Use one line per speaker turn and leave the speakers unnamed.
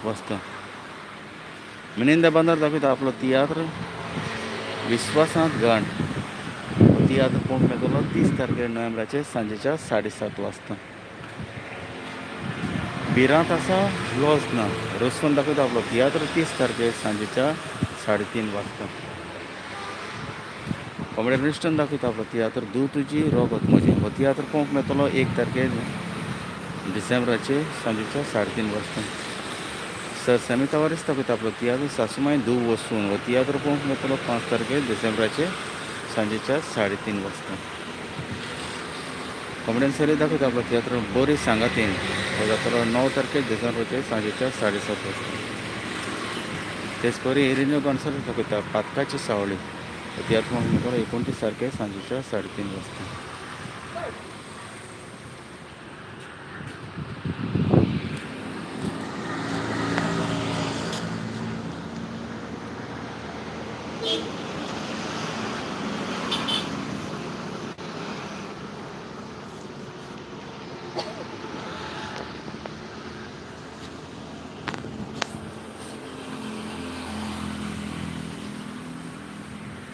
वाजता मिनिंदा बांदार दाखवता आपलं तियात्र विश्वासात गाण तियात्र पळोवंक मेळटलो 30 नोव्हेंबराचे सांजेच्या 7:30 वाजता. बिरांत आसा लॉज ना रस्वन दाखवता आपलो तियात्र 30 सांजेच्या 3:30 वाजता. कॉमेडियन रिस्टन दाखवता आपलो तियात्र दूं तुजी रोगत म्हजी हो तियात्र पळोवंक मेळटलो 1 डिसेंबराचे सांजेच्या 3:30 वाजता. सर सॅमी तवारीस दाखवता आपलो तियात्र सासूमाय दूं वसून हो तियात्र पळोवंक मेळटलो 5 डिसेंबराचे सांजेच्या 3:30 वाजता. कॉमेडियन सरी दाखवता आपलो तियात्र बरी सांगातीन हो जातलो 9 डिसेंबराचे सांजेच्या 7:30 वाजता. तेच परी एरिन्यो गॉन्साल्स दाखवता पातकाची सावळी हो तियात्र पळोवंक मेळटलो 29 सांजेच्या 3:30 वाजता.